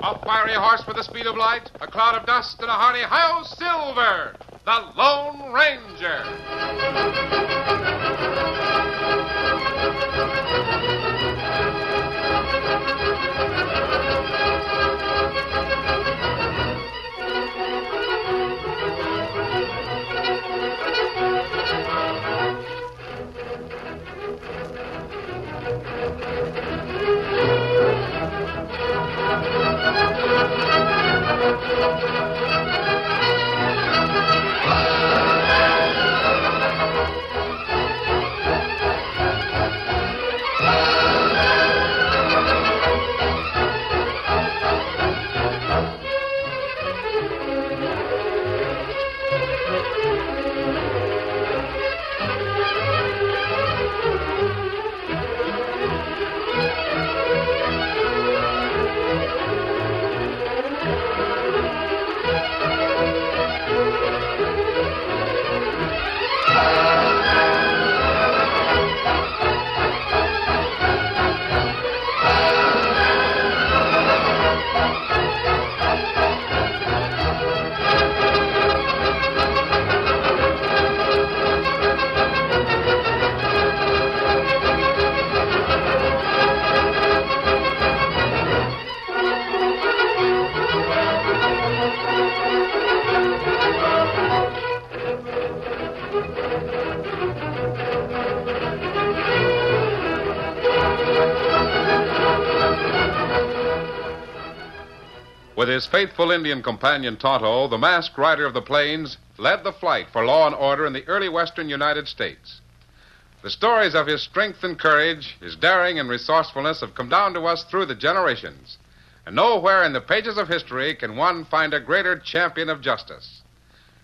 A fiery horse with the speed of light, a cloud of dust, and a hearty hi-yo Silver, the Lone Ranger. With his faithful Indian companion Tonto, the masked rider of the plains led the fight for law and order in the early western United States. The stories of his strength and courage, his daring and resourcefulness have come down to us through the generations. And nowhere in the pages of history can one find a greater champion of justice.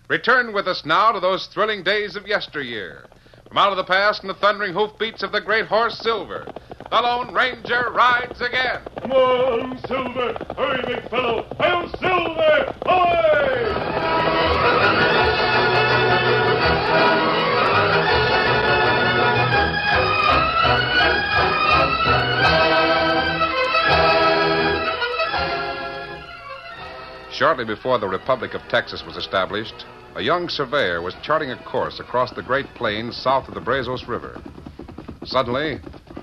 Return with us now to those thrilling days of yesteryear. From out of the past and the thundering hoofbeats of the great horse Silver, the Lone Ranger rides again. Come on, Silver. Hurry, big fellow. Hail, Silver! Away! Shortly before the Republic of Texas was established, a young surveyor was charting a course across the Great Plains south of the Brazos River. Suddenly,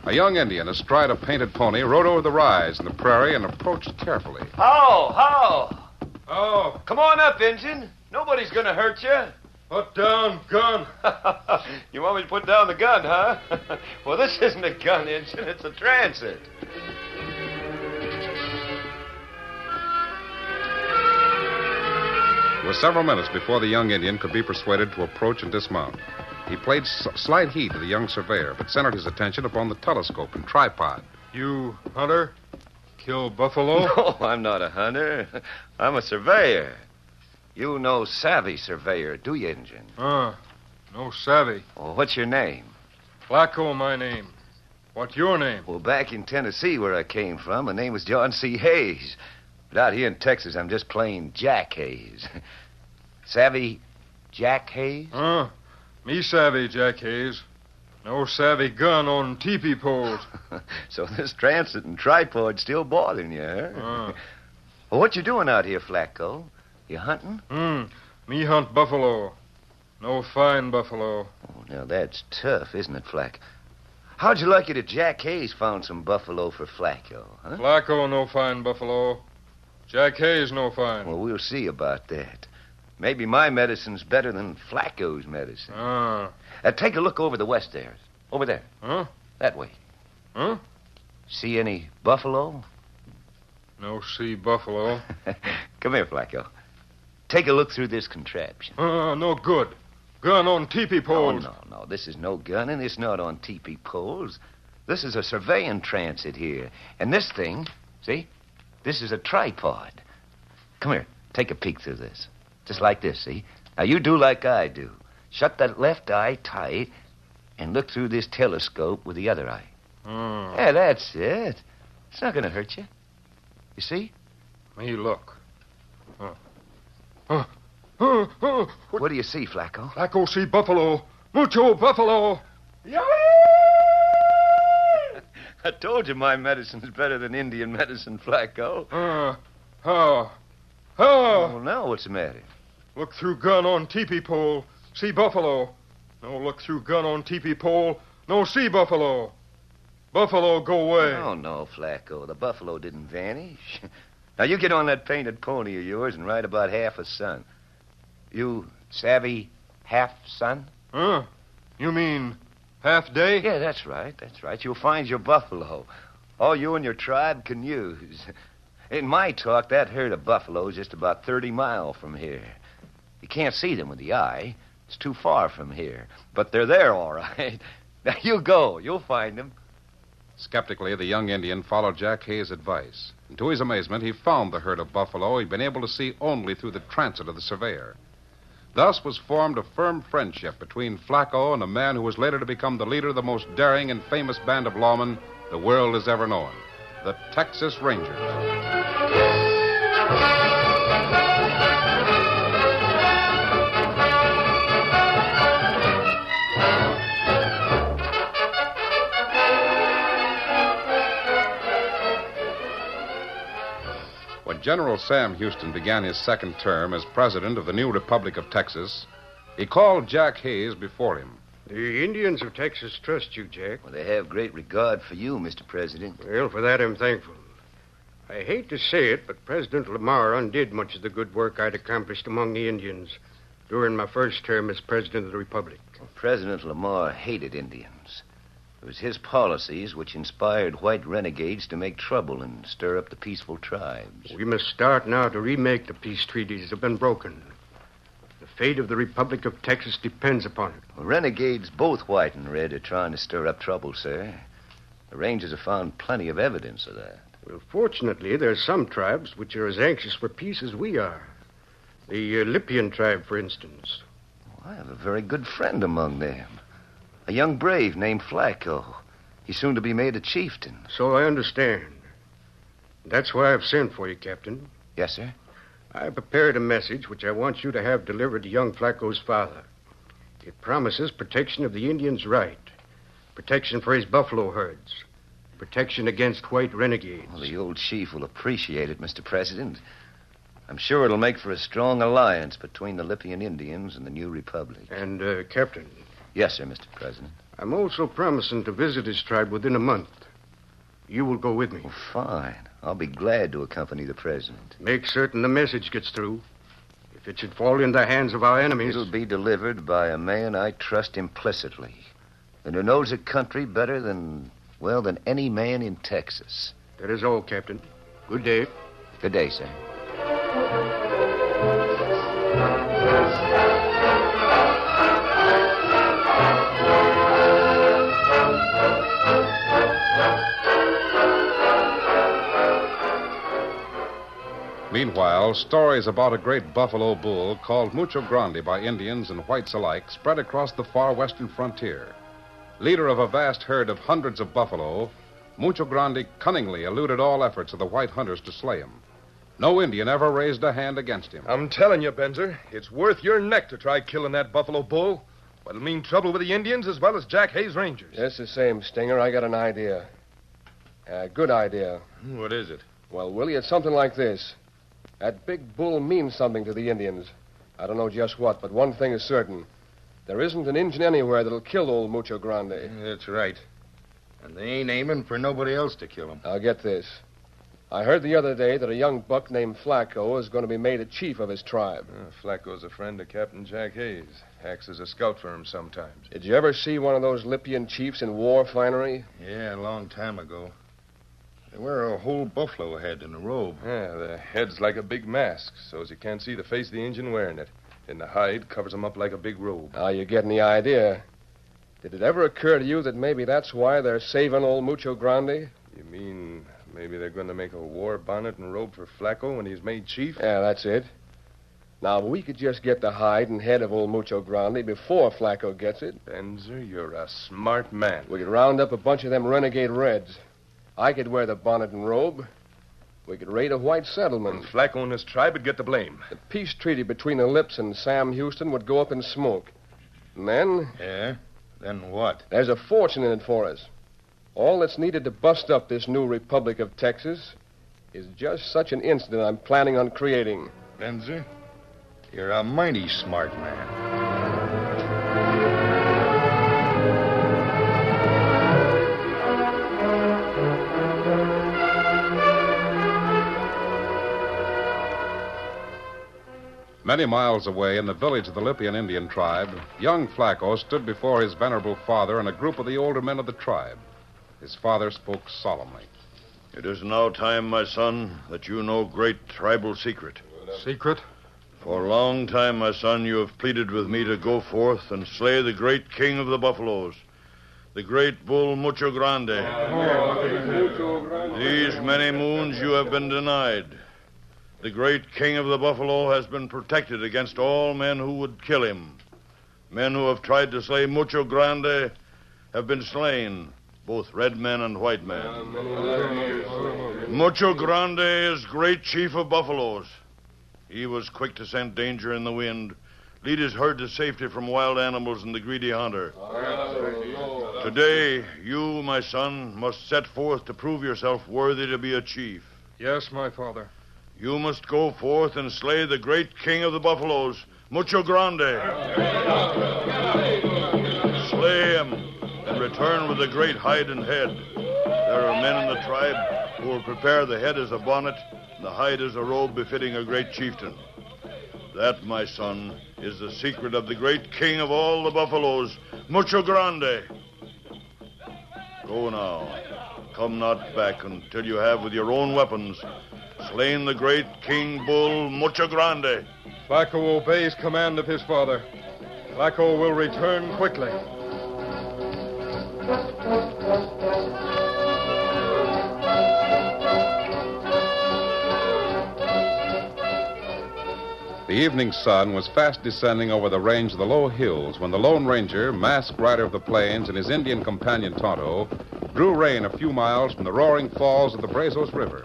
a young Indian astride a painted pony rode over the rise in the prairie and approached carefully. How? Oh, Come on up, Injun. Nobody's gonna hurt you. put down gun. You want me to put down the gun, huh? Well, this isn't a gun, Injun. It's a transit. It was several minutes before the young Indian could be persuaded to approach and dismount. He paid slight heed to the young surveyor, but centered his attention upon the telescope and tripod. You hunter? Kill buffalo? No, I'm not a hunter. I'm a surveyor. You no savvy surveyor, do you, Injun? No savvy. Well, what's your name? Flacco, my name. What's your name? Well, back in Tennessee, where I came from, my name was John C. Hayes. But out here in Texas, I'm just plain Jack Hayes. Savvy Jack Hayes? Me savvy, Jack Hayes. No savvy gun on teepee poles. So this transit and tripod's still bothering you, huh? Well, what you doing out here, Flacco? You hunting? Me hunt buffalo. No fine buffalo. Oh, now that's tough, isn't it, Flack? How'd you like it if Jack Hayes found some buffalo for Flacco, huh? Flacco no fine buffalo. Jack Hayes no fine. Well, we'll see about that. Maybe my medicine's better than Flacco's medicine. Take a look over the west there. Over there. Huh? That way. Huh? See any buffalo? No see buffalo. Come here, Flacco. Take a look through this contraption. No good. Gun on teepee poles. No. This is no gun, and it's not on teepee poles. This is a surveying transit here. And this thing, see? This is a tripod. Come here. Take a peek through this. Just like this, see? Now, you do like I do. Shut that left eye tight and look through this telescope with the other eye. Yeah, that's it. It's not going to hurt you. You see? Me look. What do you see, Flacco? Flacco see buffalo. Mucho buffalo. I told you my medicine's better than Indian medicine, Flacco. Oh. Well, now what's the matter? Look through gun on teepee pole. See buffalo. No, look through gun on teepee pole. No, see buffalo. Buffalo, go away. Oh, no, Flacco. The buffalo didn't vanish. Now, you get on that painted pony of yours and ride about half a sun. You savvy half sun? Huh? You mean half day? Yeah, that's right. You'll find your buffalo. All you and your tribe can use. In my talk, that herd of buffalo is just about 30 miles from here. You can't see them with the eye. It's too far from here. But they're there, all right. Now, you go. You'll find them. Skeptically, the young Indian followed Jack Hayes' advice. And to his amazement, he found the herd of buffalo he'd been able to see only through the transit of the surveyor. Thus was formed a firm friendship between Flacco and a man who was later to become the leader of the most daring and famous band of lawmen the world has ever known, the Texas Rangers. When General Sam Houston began his second term as president of the new Republic of Texas, he called Jack Hayes before him. The Indians of Texas trust you, Jack. Well, they have great regard for you, Mr. President. Well, for that I'm thankful. I hate to say it, but President Lamar undid much of the good work I'd accomplished among the Indians during my first term as president of the Republic. Well, President Lamar hated Indians. It was his policies which inspired white renegades to make trouble and stir up the peaceful tribes. We must start now to remake the peace treaties that have been broken. The fate of the Republic of Texas depends upon it. Well, renegades, both white and red, are trying to stir up trouble, sir. The Rangers have found plenty of evidence of that. Well, fortunately, there are some tribes which are as anxious for peace as we are. The Lipian tribe, for instance. Well, I have a very good friend among them. A young brave named Flacco. He's soon to be made a chieftain. So I understand. That's why I've sent for you, Captain. Yes, sir? I prepared a message which I want you to have delivered to young Flacco's father. It promises protection of the Indian's right, protection for his buffalo herds, protection against white renegades. Well, the old chief will appreciate it, Mr. President. I'm sure it'll make for a strong alliance between the Lipian Indians and the new republic. And, Captain... Yes, sir, Mr. President. I'm also promising to visit his tribe within a month. You will go with me. Well, fine. I'll be glad to accompany the president. Make certain the message gets through. If it should fall into the hands of our enemies... It'll be delivered by a man I trust implicitly, and who knows the country better than any man in Texas. That is all, Captain. Good day. Good day, sir. Meanwhile, stories about a great buffalo bull called Mucho Grande by Indians and whites alike spread across the far western frontier. Leader of a vast herd of hundreds of buffalo, Mucho Grande cunningly eluded all efforts of the white hunters to slay him. No Indian ever raised a hand against him. I'm telling you, Benzer, it's worth your neck to try killing that buffalo bull. But it'll mean trouble with the Indians as well as Jack Hayes' Rangers. Just the same, Stinger. I got an idea. A good idea. What is it? Well, Willie, it's something like this. That big bull means something to the Indians. I don't know just what, but one thing is certain. There isn't an Injun anywhere that'll kill old Mucho Grande. That's right. And they ain't aiming for nobody else to kill him. Now, get this. I heard the other day that a young buck named Flacco is going to be made a chief of his tribe. Flacco's a friend of Captain Jack Hayes. Acts as a scout for him sometimes. Did you ever see one of those Lipian chiefs in war finery? Yeah, a long time ago. They wear a whole buffalo head in a robe. Yeah, the head's like a big mask, so as you can't see the face of the Injun wearing it. And the hide covers him up like a big robe. Now, you're getting the idea. Did it ever occur to you that maybe that's why they're saving old Mucho Grande? You mean maybe they're going to make a war bonnet and robe for Flacco when he's made chief? Yeah, that's it. Now, we could just get the hide and head of old Mucho Grande before Flacco gets it. Benzer, you're a smart man. We could round up a bunch of them renegade Reds. I could wear the bonnet and robe. We could raid a white settlement. And Flacco and his tribe would get the blame. The peace treaty between the Lips and Sam Houston would go up in smoke. And then... Yeah? Then what? There's a fortune in it for us. All that's needed to bust up this new Republic of Texas is just such an incident I'm planning on creating. Benzer, you're a mighty smart man. Many miles away in the village of the Lipian Indian tribe, young Flacco stood before his venerable father and a group of the older men of the tribe. His father spoke solemnly. It is now time, my son, that you know great tribal secret. Secret? For a long time, my son, you have pleaded with me to go forth and slay the great king of the buffaloes, the great bull Mucho Grande. These many moons you have been denied. The great king of the buffalo has been protected against all men who would kill him. Men who have tried to slay Mucho Grande have been slain, both red men and white men. Mucho Grande is great chief of buffaloes. He was quick to scent danger in the wind, lead his herd to safety from wild animals and the greedy hunter. Today, you, my son, must set forth to prove yourself worthy to be a chief. Yes, my father. You must go forth and slay the great king of the buffaloes, Mucho Grande. Slay him and return with the great hide and head. There are men in the tribe who will prepare the head as a bonnet and the hide as a robe befitting a great chieftain. That, my son, is the secret of the great king of all the buffaloes, Mucho Grande. Go now. Come not back until you have, with your own weapons, slain the great King Bull, Mucho Grande. Flacco obeys command of his father. Flacco will return quickly. The evening sun was fast descending over the range of the low hills when the Lone Ranger, masked rider of the plains, and his Indian companion Tonto drew rein a few miles from the roaring falls of the Brazos River.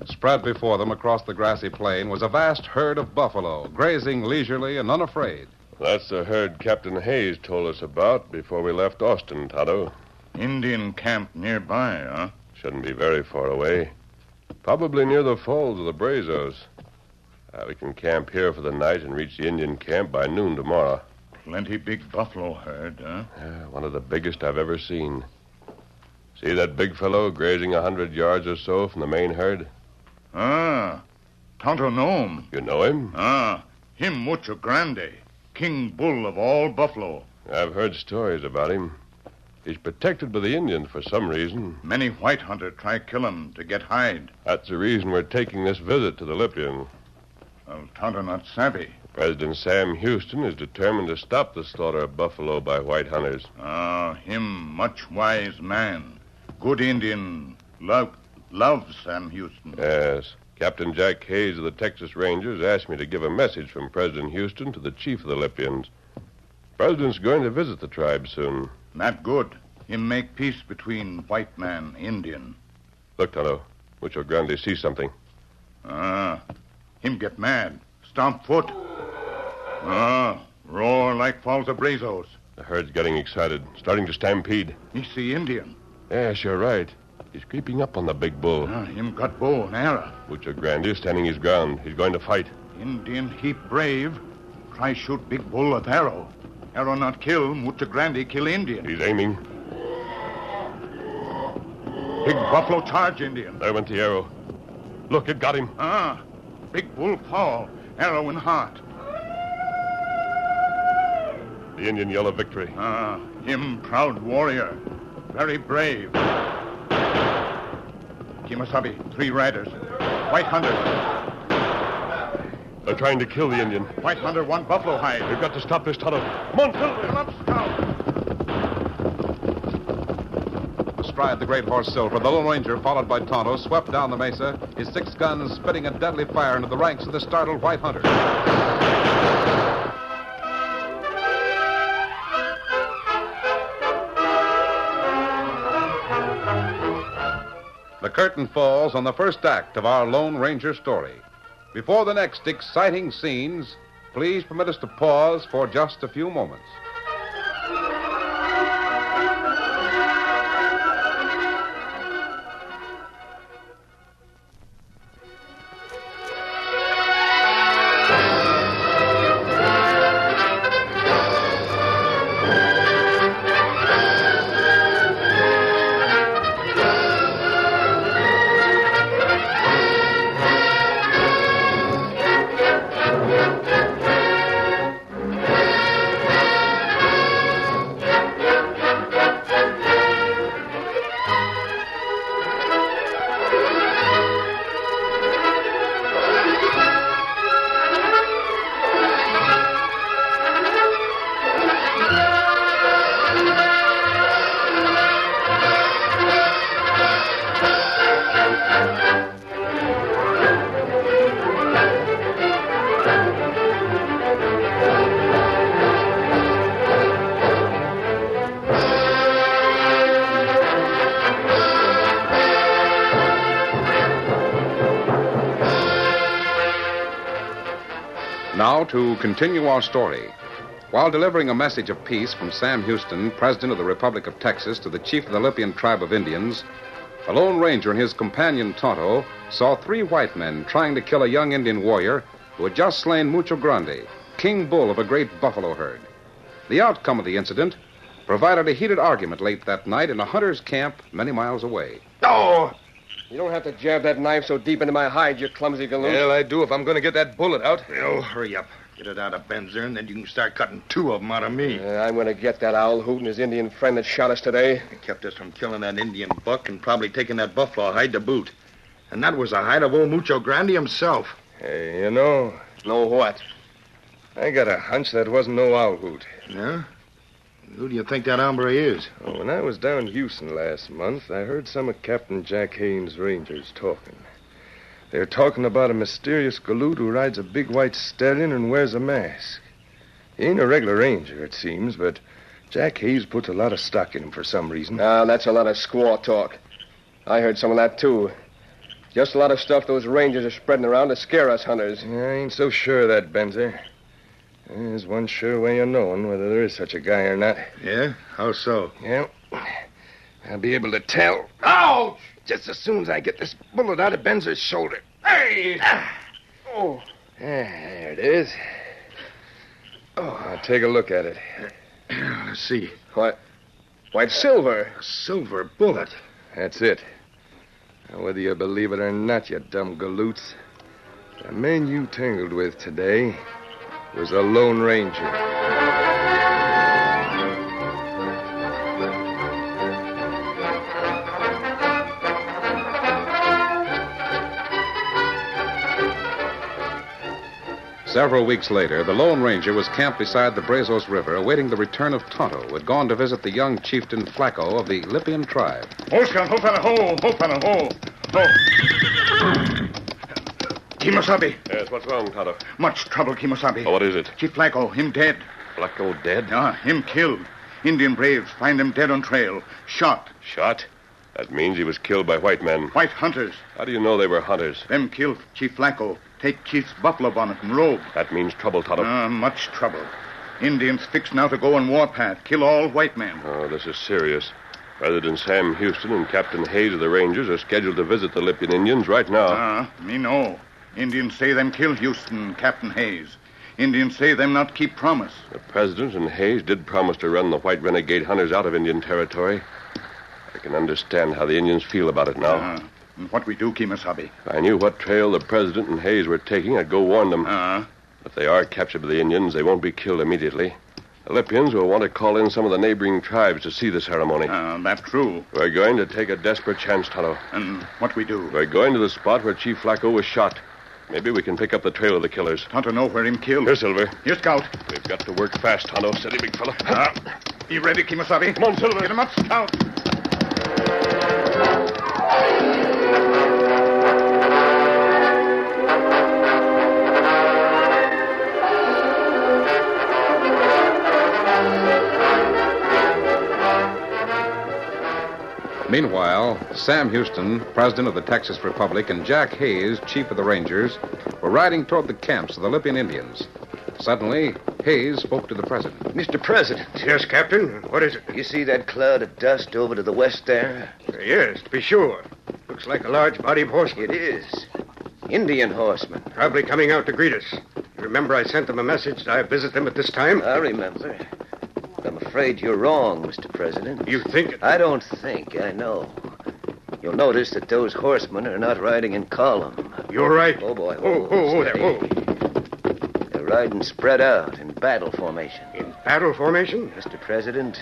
Spread before them across the grassy plain was a vast herd of buffalo, grazing leisurely and unafraid. That's the herd Captain Hayes told us about before we left Austin, Tonto. Indian camp nearby, huh? Shouldn't be very far away. Probably near the falls of the Brazos. We can camp here for the night and reach the Indian camp by noon tomorrow. Plenty big buffalo herd, huh? One of the biggest I've ever seen. See that big fellow grazing 100 yards or so from the main herd? Ah, Tonto know him. You know him? Ah, him Mucho Grande, king bull of all buffalo. I've heard stories about him. He's protected by the Indians for some reason. Many white hunter try kill him to get hide. That's the reason we're taking this visit to the Lipian. Well, Tonto not savvy. President Sam Houston is determined to stop the slaughter of buffalo by white hunters. Ah, him much wise man. Good Indian loves Sam Houston. Yes. Captain Jack Hayes of the Texas Rangers asked me to give a message from President Houston to the chief of the Lipians. President's going to visit the tribe soon. Not good. Him make peace between white man, Indian. Look, Tonto. Mucho Grande see something. Ah, him get mad. Stomp foot. Ah, roar like falls of Brazos. The herd's getting excited, starting to stampede. He see Indian. Yes, you're right. He's creeping up on the big bull. Ah, him got bow and arrow. Mucho Grande is standing his ground. He's going to fight. Indian heap brave. Try shoot big bull with arrow. Arrow not kill, Mucho Grande kill Indian. He's aiming. Big buffalo charge Indian. There went the arrow. Look, it got him. Ah, big bull fall. Arrow in heart. The Indian yell of victory. Ah, him proud warrior. Very brave. Kimasabi, 3 riders. White hunters. They're trying to kill the Indian. White hunter, 1 buffalo hide. We've got to stop this, Tonto. Come on, Silver. Come up, Scout. Astride the great horse Silver, the Lone Ranger, followed by Tonto, swept down the mesa, his 6 guns spitting a deadly fire into the ranks of the startled white hunters. The curtain falls on the first act of our Lone Ranger story. Before the next exciting scenes, please permit us to pause for just a few moments. to continue our story. While delivering a message of peace from Sam Houston, President of the Republic of Texas, to the chief of the Lipian tribe of Indians, a Lone Ranger and his companion Tonto saw 3 white men trying to kill a young Indian warrior who had just slain Mucho Grande, king bull of a great buffalo herd. The outcome of the incident provided a heated argument late that night in a hunter's camp many miles away. Oh! You don't have to jab that knife so deep into my hide, you clumsy galoot. Well, I do if I'm going to get that bullet out. Oh, hurry up. Get it out of Ben's there, and then you can start cutting 2 of them out of me. I'm going to get that owl hoot and his Indian friend that shot us today. It kept us from killing that Indian buck and probably taking that buffalo hide to boot. And that was the hide of old Mucho Grande himself. Hey, you know, Know what? I got a hunch that wasn't no owl hoot. Yeah? Who do you think that hombre is? Oh, when I was down in Houston last month, I heard some of Captain Jack Haynes' Rangers talking. They were talking about a mysterious galoot who rides a big white stallion and wears a mask. He ain't a regular ranger, it seems, but Jack Hayes puts a lot of stock in him for some reason. Ah, that's a lot of squaw talk. I heard some of that, too. Just a lot of stuff those rangers are spreading around to scare us hunters. I ain't so sure of that, Benzer. There's one sure way of knowing whether there is such a guy or not. Yeah? How so? Yeah. I'll be able to tell. Ouch! Just as soon as I get this bullet out of Benzer's shoulder. Hey! Oh. There it is. Oh, now take a look at it. Let's see. What? White silver. A silver bullet. That's it. Now, whether you believe it or not, you dumb galoots, the man you tangled with today was a Lone Ranger. Several weeks later, the Lone Ranger was camped beside the Brazos River, awaiting the return of Tonto, who had gone to visit the young chieftain Flacco of the Lipian tribe. Ho, Scout. Ho, fella. Ho, fella. Ho. Kimosabe. Yes, what's wrong, Tonto? Much trouble, Kimosabe. Oh, what is it? Chief Flacco, him dead. Flacco dead? Him killed. Indian braves find him dead on trail. Shot. Shot? That means he was killed by white men. White hunters. How do you know they were hunters? Them killed Chief Flacco. Take Chief's buffalo bonnet and robe. That means trouble, Tonto. Much trouble. Indians fixed now to go on warpath, kill all white men. Oh, this is serious. President Sam Houston and Captain Hayes of the Rangers are scheduled to visit the Lipian Indians right now. Me know. Indians say them kill Houston and Captain Hayes. Indians say them not keep promise. The President and Hayes did promise to run the white renegade hunters out of Indian territory. I can understand how the Indians feel about it now. And what we do, Kimosabe? If I knew what trail the President and Hayes were taking, I'd go warn them. If they are captured by the Indians, they won't be killed immediately. The Lipians will want to call in some of the neighboring tribes to see the ceremony. That's true. We're going to take a desperate chance, Tonto. And what we do? We're going to the spot where Chief Flacco was shot. Maybe we can pick up the trail of the killers. Tonto know where him killed. Here, Silver. Here, Scout. We've got to work fast, Tonto. Steady, big fella. Be ready, Kimosabe. Come on, Silver. Get him up, Scout. Meanwhile, Sam Houston, president of the Texas Republic, and Jack Hayes, chief of the Rangers, were riding toward the camps of the Lipian Indians. Suddenly, Hayes spoke to the president. Mr. President. Yes, Captain. What is it? You see that cloud of dust over to the west there? Yes, to be sure. Looks like a large body of horsemen. It is. Indian horsemen. Probably coming out to greet us. You remember I sent them a message that I visit them at this time? I remember. I'm afraid you're wrong, Mr. President. You think it? I don't think. I know. You'll notice that those horsemen are not riding in column. You're right. Oh, boy. Oh, there. Oh. They're riding spread out in battle formation. In battle formation? Mr. President,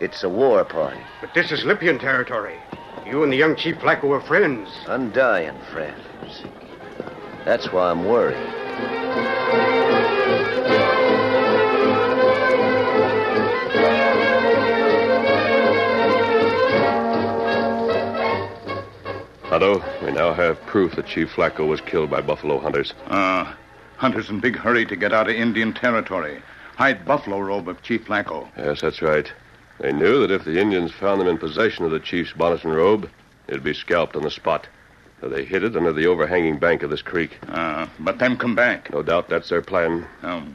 it's a war party. But this is Lipian territory. You and the young Chief Flacco are friends. Undying friends. That's why I'm worried. Tonto, we now have proof that Chief Flacco was killed by buffalo hunters. Hunters in big hurry to get out of Indian territory. Hide buffalo robe of Chief Flacco. Yes, that's right. They knew that if the Indians found them in possession of the chief's bonnet and robe, they'd be scalped on the spot. They hid it under the overhanging bank of this creek. But them come back. No doubt that's their plan.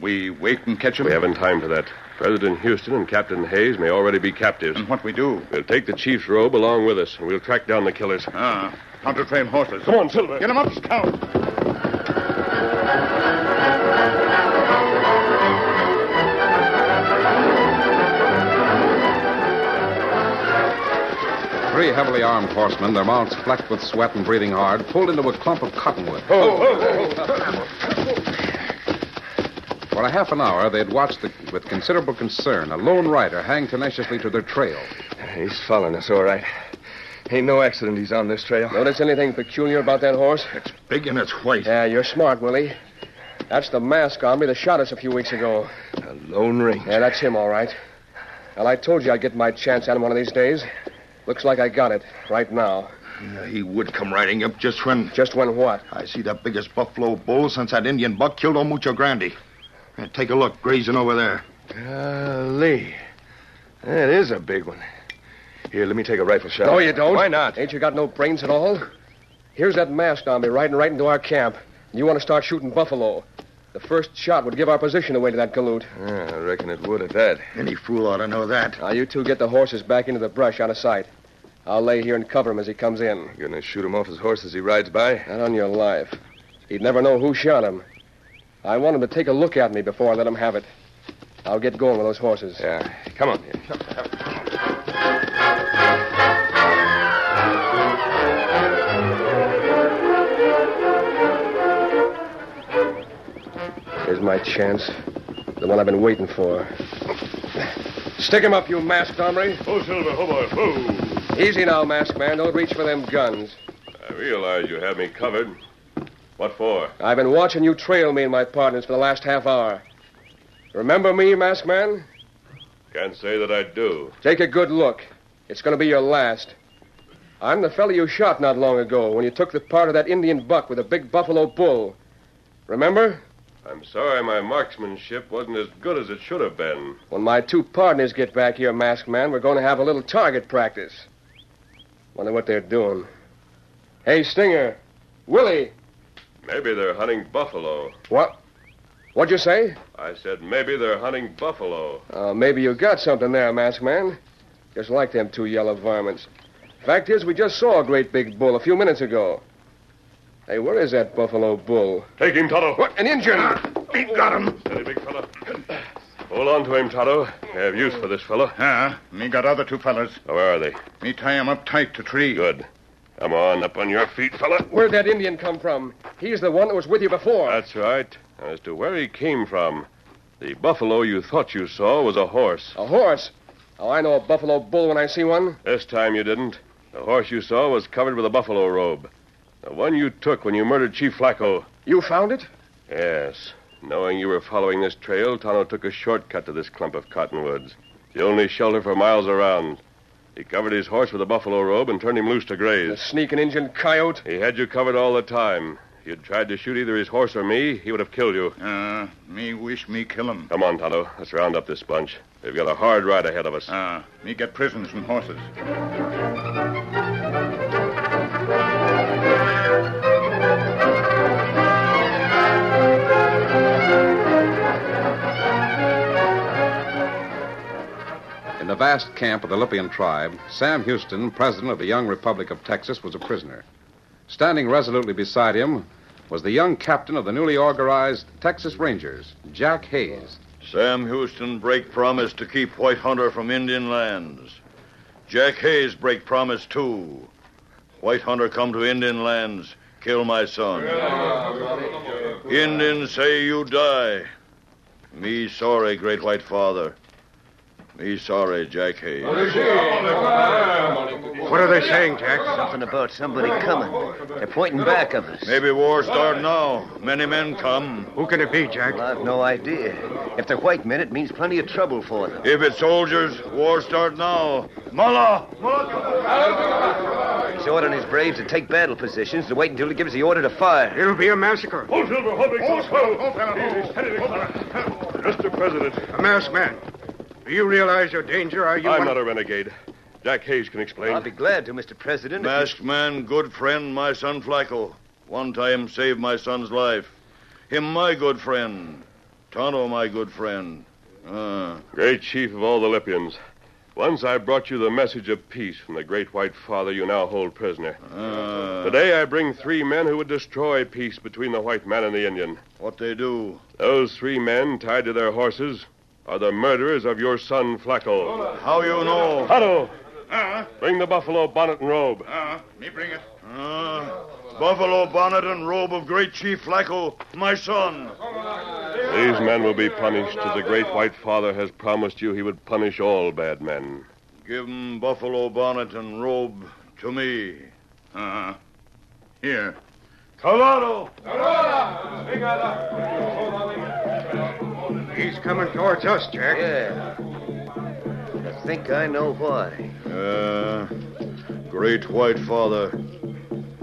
We wait and catch them? We haven't time for that. President Houston and Captain Hayes may already be captives. And what we do? We'll take the chief's robe along with us, and we'll track down the killers. Counter-train horses. Come on, Silver. Get them up, Scout. Three heavily armed horsemen, their mouths flecked with sweat and breathing hard, pulled into a clump of cottonwood. For a half an hour, they had watched with considerable concern a lone rider hang tenaciously to their trail. He's following us, all right. Ain't no accident he's on this trail. Notice anything peculiar about that horse? It's big and it's white. Yeah, you're smart, Willie. That's the masked hombre that shot us a few weeks ago. A Lone Ranger. Yeah, that's him, all right. Well, I told you I'd get my chance at him one of these days. Looks like I got it, right now. Yeah, he would come riding up just when... Just when what? I see the biggest buffalo bull since that Indian buck killed old Mucho Grande. Take a look, grazing over there. Lee. That is a big one. Here, let me take a rifle shot. No, you don't. Why not? Ain't you got no brains at all? Here's that masked hombre riding right into our camp. You want to start shooting buffalo. The first shot would give our position away to that galoot. Yeah, I reckon it would at that. Any fool ought to know that. Now, you two get the horses back into the brush out of sight. I'll lay here and cover him as he comes in. You're gonna shoot him off his horse as he rides by? Not on your life. He'd never know who shot him. I want him to take a look at me before I let him have it. I'll get going with those horses. Yeah. Come on. Here's my chance. The one I've been waiting for. Stick him up, you masked hombre. Oh, Silver, oh. Easy now, masked man. Don't reach for them guns. I realize you have me covered. What for? I've been watching you trail me and my partners for the last half hour. Remember me, masked man? Can't say that I do. Take a good look. It's going to be your last. I'm the fellow you shot not long ago when you took the part of that Indian buck with a big buffalo bull. Remember? I'm sorry my marksmanship wasn't as good as it should have been. When my two partners get back here, masked man, we're going to have a little target practice. Wonder what they're doing. Hey, Stinger. Willie. Maybe they're hunting buffalo. What? What'd you say? I said maybe they're hunting buffalo. Maybe you got something there, masked man. Just like them two yellow varmints. Fact is, we just saw a great big bull a few minutes ago. Hey, where is that buffalo bull? Take him, Tonto. What? An Injun! He got him. Steady, big fella. Hold on to him, Tonto. I have use for this fella. Me got other two fellas. Oh, where are they? Me tie him up tight to tree. Good. Come on, up on your feet, fella. Where'd that Indian come from? He's the one that was with you before. That's right. As to where he came from, the buffalo you thought you saw was a horse. A horse? Oh, I know a buffalo bull when I see one. This time you didn't. The horse you saw was covered with a buffalo robe. The one you took when you murdered Chief Flacco. You found it? Yes. Knowing you were following this trail, Tonto took a shortcut to this clump of cottonwoods. The only shelter for miles around. He covered his horse with a buffalo robe and turned him loose to graze. The sneaking Injun coyote. He had you covered all the time. If you'd tried to shoot either his horse or me, he would have killed you. Me wish me kill him. Come on, Tonto. Let's round up this bunch. We've got a hard ride ahead of us. Me get prisoners and horses. In the vast camp of the Lipian tribe, Sam Houston, president of the young Republic of Texas, was a prisoner. Standing resolutely beside him was the young captain of the newly organized Texas Rangers, Jack Hayes. Sam Houston break promise to keep White Hunter from Indian lands. Jack Hayes break promise, too. White Hunter come to Indian lands, kill my son. Indians say you die. Me sorry, great white father. Me sorry, Jack Hayes. What are they saying, Jack? Something about somebody coming. They're pointing back of us. Maybe war start now. Many men come. Who can it be, Jack? Well, I've no idea. If they're white men, it means plenty of trouble for them. If it's soldiers, war start now. Mullah! He's ordering his braves to take battle positions to wait until he gives the order to fire. It'll be a massacre. Hold, Silver, hold, big fella. Mr. President, A masked man. Do you realize your danger? Are you I'm one... not a renegade. Jack Hayes can explain. I'll be glad to, Mr. President. Masked man, good friend, my son Flacco. One time saved my son's life. Him my good friend. Tonto my good friend. Great chief of all the Lipians. Once I brought you the message of peace from the great white father you now hold prisoner. Today I bring 3 men who would destroy peace between the white man and the Indian. What they do? Those 3 men, tied to their horses, are the murderers of your son, Flacco. How you know? Tonto! Bring the buffalo bonnet and robe. Me bring it. Buffalo bonnet and robe of great Chief Flacco, my son. These men will be punished as the great white father has promised you he would punish all bad men. Give 'em buffalo bonnet and robe to me. Here. Cavado! He's coming towards us, Jack. Yeah. I think I know why. Great white father.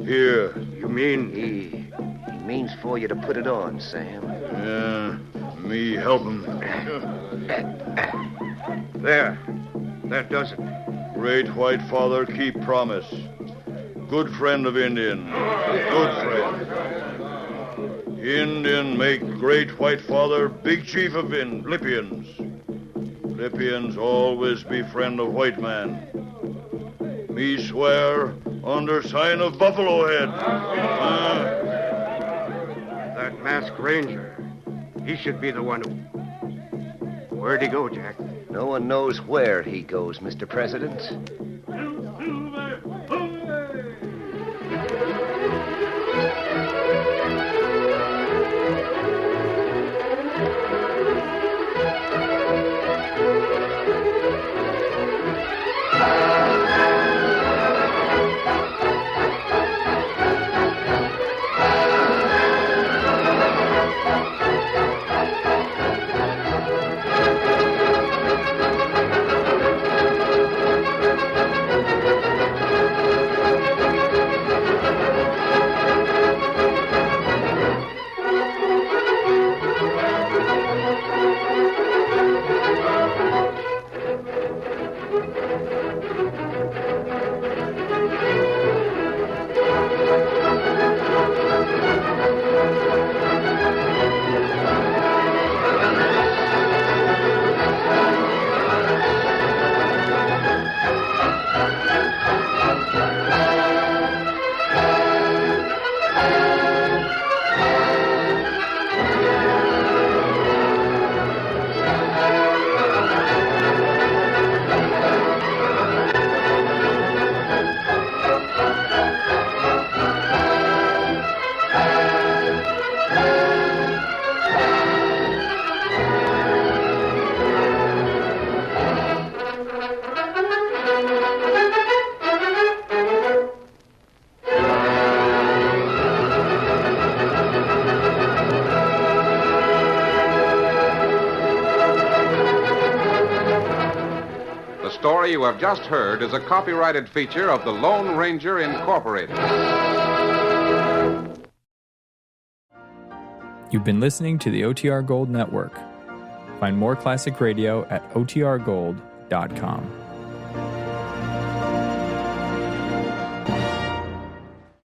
Here. You mean... He means for you to put it on, Sam. Yeah, me help him. There. That does it. Great white father, keep promise. Good friend of Indian. Good friend. Indian make great white father big chief of Lipians. Lipians always be friend of white man. Me swear under sign of buffalo head. That masked ranger. He should be the one who... Where'd he go, Jack? No one knows where he goes, Mr. President. The story you have just heard is a copyrighted feature of the Lone Ranger Incorporated. You've been listening to the OTR Gold Network. Find more classic radio at otrgold.com.